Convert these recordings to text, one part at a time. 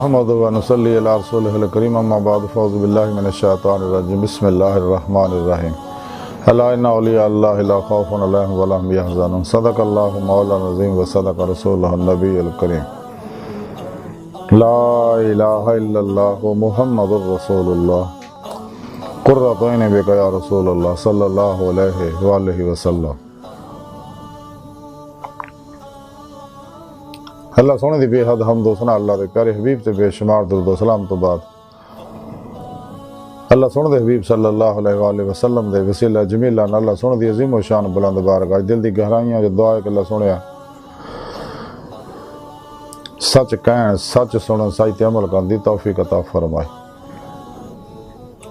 محمد و نصلی علی رسولہ الکریم اما بعد فاعوذ باللہ من الشیطان الرجیم بسم اللہ الرحمن الرحیم الا ان اولیاء اللہ لا خوف علیہم ولا هم یحزنون صدق اللہ مولانا العظیم و صدق رسولہ النبی الکریم لا الہ الا اللہ محمد رسول اللہ قرۃ عین بک یا رسول اللہ صلی اللہ علیہ وآلہ وسلم۔ اللہ سونے دی بے حد حمد و ثنا اللہ دے پیارے حبیب تے بے شمار درود و سلام تو بعد اللہ سونے دے حبیب صلی اللہ علیہ وآلہ وسلم دے وسیلہ جمیلہ اللہ سونے دی عظیم و شان بلند بارگاہ دل دی گہرائیاں جو دعا ہے کہ اللہ سونے سچ کہن سچ سنن سچ تے عمل کرن دی توفیق عطا فرمائے۔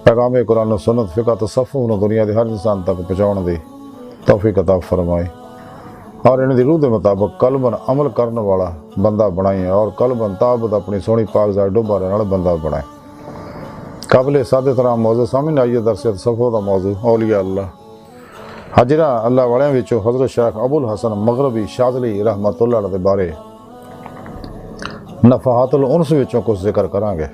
پیغام قرآن و سنت فقہ تصوف نو دنیا دے ہر انسان تک پہنچاؤن دی توفیق عطا فرمائے اور انہیں دی روح دے مطابق قلباً عمل کرنے والا بندہ بنائیں اور قلباً تابت اپنی سونی پاک ذات ڈوبا رہنے والا بندہ بنائیں۔ قابل سادہ طرح موضوع سامنے آئیے درس تصوف دا موضوع اولیاء اللہ حجرہ اللہ والوں وچوں حضرت شیخ ابو الحسن مغربی شاذلی رحمۃ اللہ علیہ دے بارے نفحات الانس وچوں کچھ ذکر کریں گے۔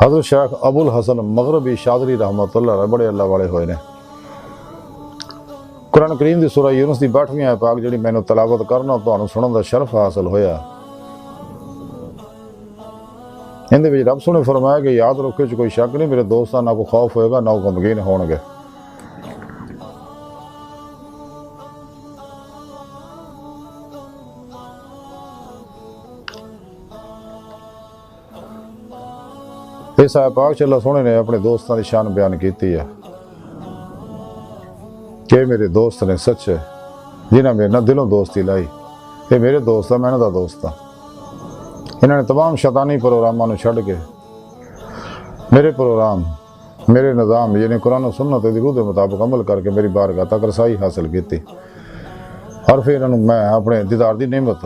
حضرت شیخ ابو الحسن مغربی شاذلی رحمۃ اللہ علیہ بڑے اللہ والے ہوئے نے۔ قرآن کریم دی سورہ یونس دی 62ویں آیت پاک جڑی مینوں تلاوت کرنا تانوں سنن دا شرف حاصل ہویا، اندے وچ رب سونے فرمایا کہ یاد رکھو کوئی شک نہیں میرے دوستاں نہ کوئی خوف ہوئے گا نہ غمگین ہون گے۔ اس آیت پاک چ اللہ سونے نے اپنے دوستاں دی شان بیان کیتی ہے کہ میرے دوست نے سچے جنہاں میرے نہ دلوں دوستی لائی، یہ میرے دوست ہے میں انہاں دا دوست ہاں۔ انہوں نے تمام شیطانی پروگراموں نو چھڈ کے میرے پروگرام میرے نظام یعنی قرآن و سنت دی روح دے مطابق عمل کر کے میری بارگاہ تک رسائی حاصل کیتی اور پھر انہوں میں اپنے دیدار دی نعمت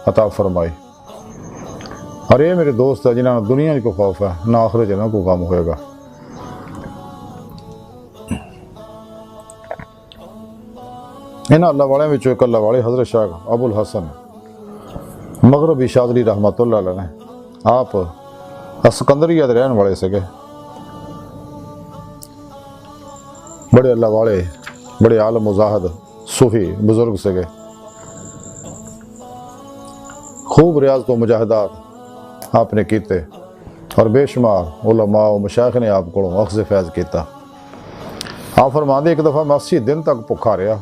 عطا فرمائی اور یہ میرے دوست ہے جنہاں دنیا کو خوف ہے نہ آخرت نہ کو غم ہوئے گا۔ انہاں اللہ والے وچوں ایک اللہ والے حضرت شیخ ابو الحسن مغربی شاذلی رحمۃ اللہ علیہ نے آپ اسکندریہ دے رہن والے سکے، بڑے اللہ والے بڑے عالم مزاہد صوفی بزرگ سکے، خوب ریاضت و مجاہدات آپ نے کیتے اور بے شمار علماء و مشائخ نے آپ کو اخذ فیض کیتا۔ آپ فرماندے ایک دفعہ میں 80 دن تک بھکھا رہا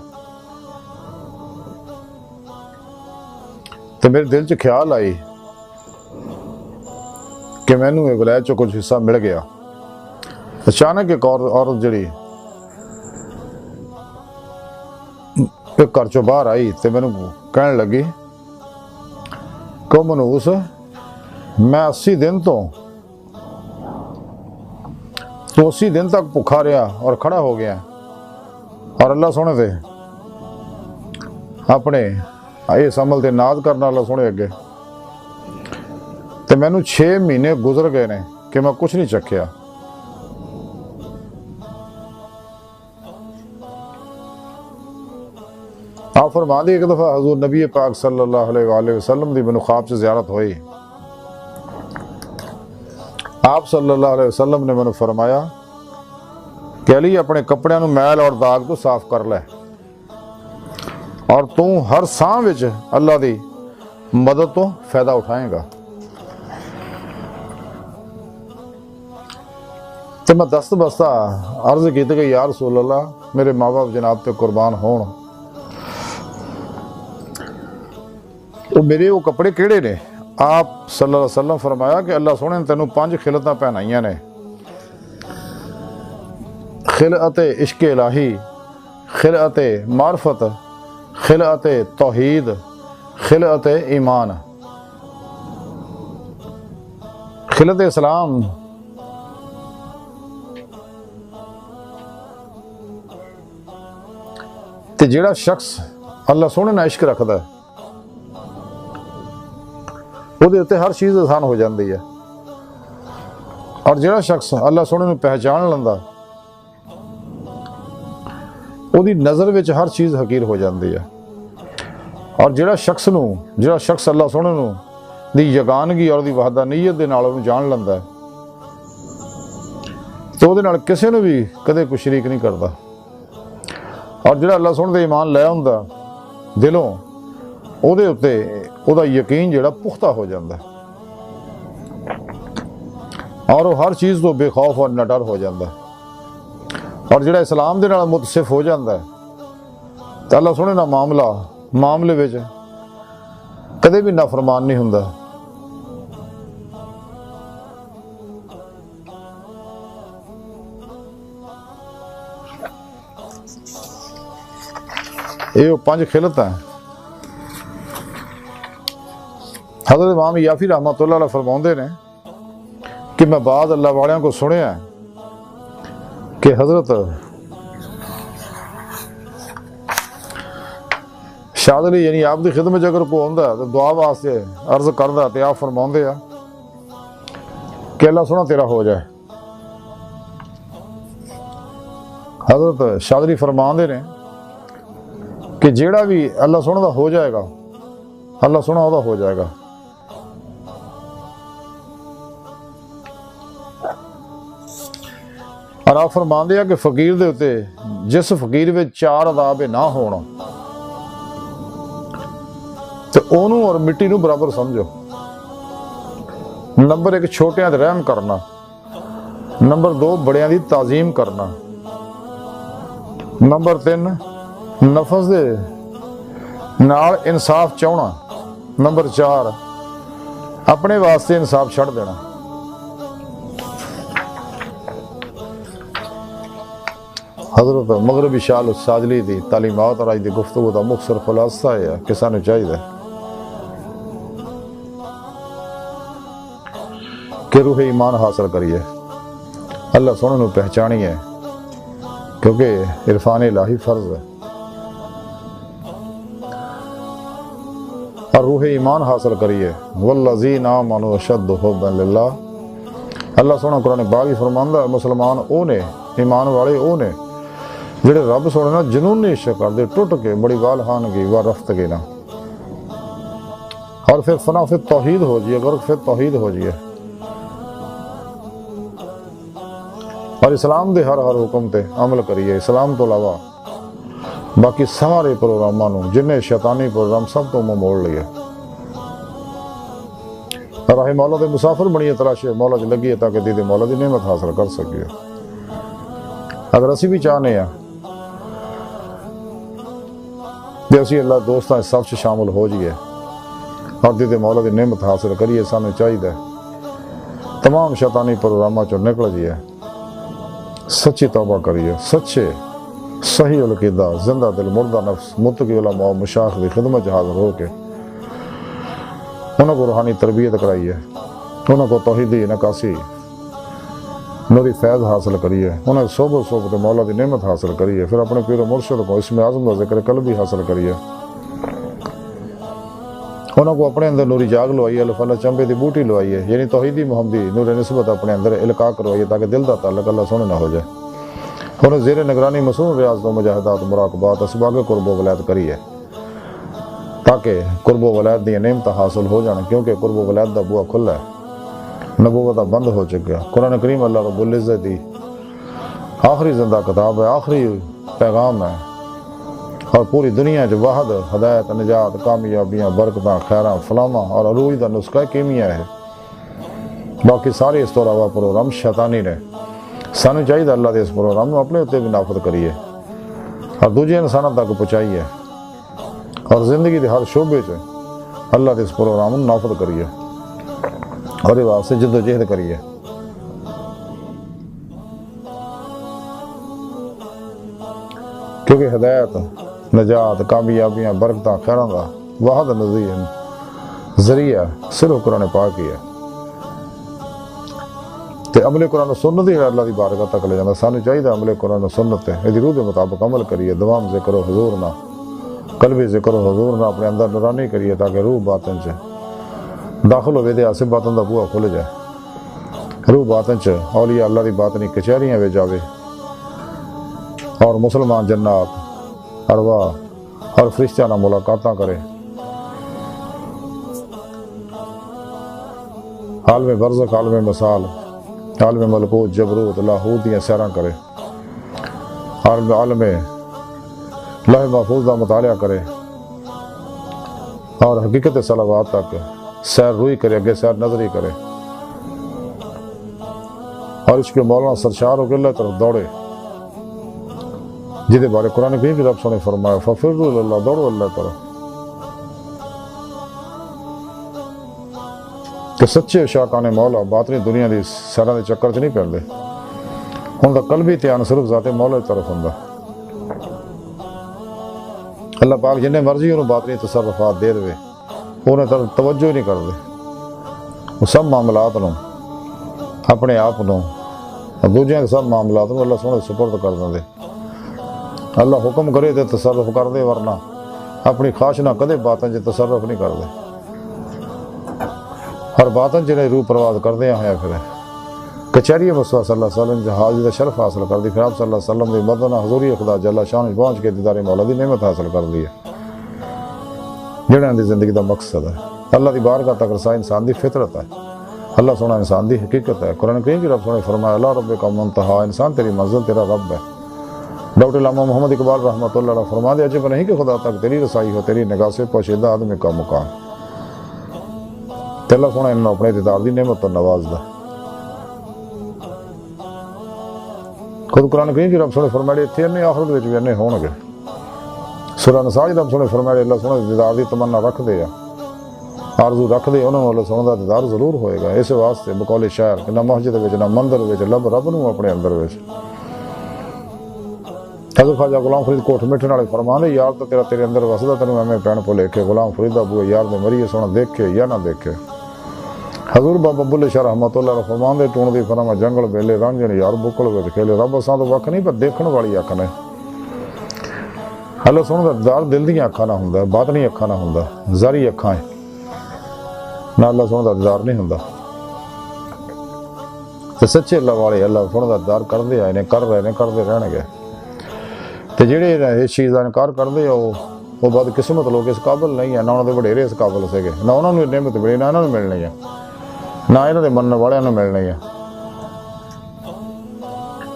تو میرے دل چ خیال آئی کہ مینوں یہ ولایت چ کچھ حصہ مل گیا۔ اچانک ایک عورت جڑی ایک گھر چوں باہر آئی تو مینوں کہنے لگی کہ منوس میں 80 دن تو 80 دن تک بھکھا رہا اور کھڑا ہو گیا اور اللہ سونے دے اپنے اس عمل تے ناز کرنا اللہ سونے اگے تے مینوں 6 مہینے گزر گئے نے کہ میں کچھ نہیں چکھیا۔ آپ فرماندے ایک دفعہ حضور نبی پاک صلی اللہ علیہ وآلہ وسلم دی مینوں خواب سے زیارت ہوئی، آپ صلی اللہ علیہ وسلم نے مینوں فرمایا کہ علی اپنے کپڑے نوں میل اور داغ تو صاف کر لے اور تو ہر ساں وچ اللہ دی مدد تو فائدہ اٹھائیں گا۔ تو میں دست بستہ عرض کی کہ یا رسول اللہ میرے ماں باپ جناب تے قربان ہون، تو میرے وہ کپڑے کیڑے نے؟ آپ صلی اللہ علیہ وسلم فرمایا کہ اللہ سونے نے تینوں 5 خلعتاں پہنائیاں نے، خلعت عشق الہی، خلعت معرفت، خلعت توحید، خلعت ایمان، خلعت اسلام۔ تے جیڑا شخص اللہ سونے نے عشق رکھدا ہے وہ دے تے ہر چیز آسان ہو جاندی ہے اور جیڑا شخص اللہ سونے نے پہچان لیندا وہ دی نظر وچ ہر چیز حقیر ہو جاندی ہے اور جیڑا شخص اللہ سونے نو دی یگانگی اور دی وحدانیت دے نال انہوں جان لیندا ہے تو وہ نال کسے نوں بھی کدے کوئی شریک نہیں کرتا. اور جڑا اللہ سونے دے ایمان لے ہوندا دلوں او دے اُتے او دا یقین جڑا پختہ ہو جاندا ہے اور وہ ہر چیز تو بے خوف اور نڈر ہو جاندا ہے. اور جڑا اسلام دے نال متصف ہو جاندا ہے تو اللہ سونے دا معاملے وچ کدے بھی نافرمان نہیں ہوندا. یہ وہ 5 خلت ہیں. حضرت امام یافی رحمۃ اللہ علیہ فرماؤندے نے کہ میں بعض اللہ والیاں کو سنیا ہے کہ حضرت شاذلی یعنی آپ دی خدمت اگر کوئی ہوندا تو دعا واسطے عرض کردا تے آپ فرماؤندے آ کہ اللہ سونا تیرا ہو جائے. حضرت شاذلی فرماندے نے کہ جیڑا بھی اللہ سونا دا ہو جائے گا اللہ سونا وہ ہو جائے گا. اور آپ فرماندے ہیں کہ فقیر دے ہوتے جس فقیر میں 4 عذاب نہ ہونا تو انہوں اور مٹی نو برابر سمجھو. نمبر 1 چھوٹیاں تے رحم کرنا. نمبر 2 بڑیاں دی تعظیم کرنا. نمبر 3 نفس دے نال انصاف چاہنا. نمبر 4 اپنے واسطے انصاف چھڑ دینا. حضرت مغربی شال الساجلی دی تعلیمات اور آج دی گفتگو دا مختصر خلاصہ ہے کہ سانو چاہیے کہ روح ایمان حاصل کریے اللہ سونے نو پہچانی ہے کیونکہ عرفان الہی فرض ہے. اور روح ایمان حاصل کریے والذین آمنوا اشد حبا للہ. اللہ سونا قرآن پاک ہی فرماندا ہے مسلمان او نے ایمان والے او نے جڑے رب سونے نا جنون عشق کر دے ٹوٹ کے بڑی وال خانگی و رفتگی نا اور پھر فنا پھر توحید ہو جائے غرق پھر توحید ہو جائے. اور اسلام دے ہر حکم تے عمل کریے. اسلام تو علاوہ باقی سارے پروگراماں نو جنہیں شیطانی پروگرام سب تو منہ موڑ لیا. راہ مولا دے مسافر بنیے تلاشے مولا چ لگیے تاکہ دیدے مولا دی نعمت حاصل کر سکیے. اگر اسی بھی چاہنے ہیں کہ اسی اللہ دوستاں سب سے شامل ہو جائیے اور دیدے مولا دی نعمت حاصل کریے سانو چاہیے تمام شیطانی پروگراماں چو نکل جائیے سچی توبہ کریے سچے صحیح العقیدہ زندہ دل مردہ نفس متقی علماء مشایخ دی خدمت حاضر ہو کے انہوں کو روحانی تربیت کرائیے انہوں کو توحیدی نکاسی نوری فیض حاصل کریے انہیں صحبت مولا دی نعمت حاصل کریے. پھر اپنے پیر و مرشد کو اسم اعظم کا ذکر قلبی حاصل کریے. انہوں کو اپنے اندر نوری جاگ لوائیے اللہ فاللہ چمبے دی بوٹی لوائیے یعنی توحیدی محمدی نور نسبت اپنے اندر القاء کروائیے تاکہ دل دا تعلق اللہ سونے نہ ہو جائے. انہیں زیر نگرانی مصنون ریاضت و مجاہدات و مراقبات اسباق قرب و ولایت کریے تاکہ قرب و ولایت دی نعمت حاصل ہو جانا کیونکہ قرب و ولایت دا بوا کھلا ہے نبوت بند ہو چکا. قرآن کریم اللہ رب العزت دی آخری زندہ کتاب ہے آخری پیغام ہے اور پوری دنیا جو واحد ہدایت نجات کامیابیاں برکتاں خیراں فلاحاں اور عروج دا نسخہ کیمیا ہے. باقی سارے اس تو علاوہ پروگرام شیطانی نے سانو چاہیے اللہ دے اس پروگرام میں اپنے اتنے بھی نافذ کریے اور دوجے انسانوں تک پہنچائیے اور زندگی دے ہر شعبے سے اللہ دے اس پروگرام میں نافذ کریے اور یہ واسطے جد و جہد کریے. کیونکہ ہدایت نجات کامیابیاں برکتاں خیراں دا واحد نظیر ذریعہ صرف قرآن پاک ہی ہے تے عمل قرآن و سنت ہی اللہ دی بارگاہ تک لے جانا. سانو چاہیے عمل قرآن و سنت ہے یہ روح دے مطابق عمل کریے دوام ذکر و حضور نہ قلبی ذکر و حضور نہ اپنے اندر نورانی کریے تاکہ روح باطن سے داخل ہوئے دے آسے باطن دا بوا کھل جائے. روح باطن چ اولیاء اللہ دی باطنی کچہریاں وے جاوے اور مسلمان جنات ارواح اور فرشتیاں نہ ملاقاتاں کرے عالم برزخ، عالم مثال، عالم ملکوت، جبروت، لاہوت دیاں سیراں کرے، عالم لوح محفوظ کا مطالعہ کرے اور حقیقت صلوات تک سیر روئی کرے، اگے سیر نظری کرے اور اس کے مولانا سرشار ہو کے اللہ طرف دوڑے، جہدے بارے قرآن کریم کی رب نے فرمایا ففروا الی اللہ، دوڑو اللہ طرف۔ کہ سچے شاکان مولا باطنی دنیا دی سیراں دے چکر چ نہیں پیندے، ان دا قلبی دھیان صرف ذات مولا کی طرف ہوندا۔ اللہ پاک جنہیں مرضی انہوں باطنی تصرفات دے دے، انہیں توجہ ہی نہیں کر دے، وہ سب معاملات نوں اپنے آپ نوں دوجیاں کے سب معاملات نوں اللہ سونے سپرد کر دے۔ اللہ حکم کرے تے تصرف کر دے، ورنہ اپنی خواہش نہ کدے باطن چ تصرف نہیں کر دے، اور باطن چ روح پرواز کردے ہویا پھر کچہری مصطفیٰ صلی اللہ علیہ وسلم جو حاضری دا شرف حاصل کر دی، پھر آپ صلی اللہ علیہ وسلم دی مدنہ حضوری خدا جل شان پہنچ کے دیدار مولا دی نعمت حاصل کر لی ہے، جڑے دی زندگی دا مقصد ہے۔ اللہ دی بارگاہ تک رسائی انسان دی فطرت ہے، اللہ سونا انسان دی حقیقت ہے۔ قرآن کریم کی رب نے فرمایا اللہ رب کا منتہا، انسان تیری منزل تیرا رب ہے۔ ڈاکٹر علامہ محمد اقبال رحمۃ اللہ علیہ فرما دے عجب نہیں کہ خدا تک تیری رسائی ہو، تیری نگاہ سے پوشیدہ آدمی کا مقام۔ تے اللہ سونا انہوں اپنے دیدار دی نعمت تو نواز دا۔ خود قرآن کریم کی رب نے فرمایا اتنے انے آخرت وچ بھی انے ہون گے۔ سورہ نساء رب نے فرمایا اللہ سونا دیدار دی تمنا رکھ دے یا آرزو رکھ دے، انہوں اللہ سونا دا دیدار ضرور ہوئے گا۔ اس واسطے بقول شاعر کہ نہ مسجد وچ نہ مندر وچ لب رب نو اپنے اندر وچ۔ حضرت خواجہ غلام فرید کوٹ مٹھن والے فرماندے یار تو تیرا تیرے اندر وسدا، تینوں ایویں پین بھلے غلام فرید ابو یار نے مریے سونا دیکھے یا نہ دیکھے۔ حضور بابا بلے شاہ رحمۃ اللہ علیہ فرماندے ٹون دی فرما جنگل بیلے رانجھن یار بکل وچ کھیلے، رب اساں تو وکھ نہیں پر دیکھن والی اکھ نے۔ اللہ سونا دا دیدار دل دیاں اکھاں نہ ہوندا، باطنی اکھاں نہ ہوندا، ظاہری اکھاں نہ اللہ سونا دا دیدار نہیں ہوندا۔ تے سچے اللہ والے اللہ سونا دا دیدار کردے آئے نے، کر رہے نے، کردے رہن گے۔ تے جڑے اس چیز کا انکار کردے وہ بد قسمت لوگ اس قابل نہیں ہیں، نہ انہوں نے وڈیرے اس قابل سکے، نہ انہوں نے نعمت ملی، نہ انہوں نے ملنی ہے، نہ انہوں نے منن والے نے ملنی ہے۔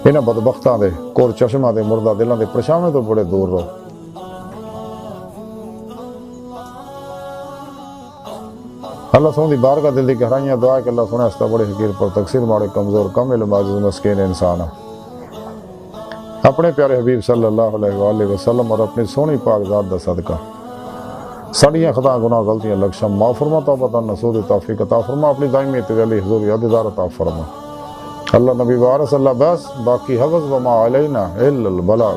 انہاں بدبختاں دے کور چشماں دے مردہ دلاں دے پرچھاویں تو بڑے دور رہو۔ اللہ سونے دی بارگاہ دل دی گہرائیاں دعا ہے کہ اللہ سونے استا بڑے حقیر پر تقصیر ماڑے کمزور کم علم عاجز مسکین انسان اپنے پیارے حبیب صلی اللہ علیہ وآلہ وسلم اور اپنی سونی پاک ذات دا صدقہ ساڑیاں خطا گناہ غلطیاں لکشم معاف فرما، توبہ نصوح توفیق عطا فرما، اپنی دائمی تجلی حضور یادگار عطا فرما۔ اللہ نبی وارث اللہ بس، باقی حفظ وما علینا الا البلاغ۔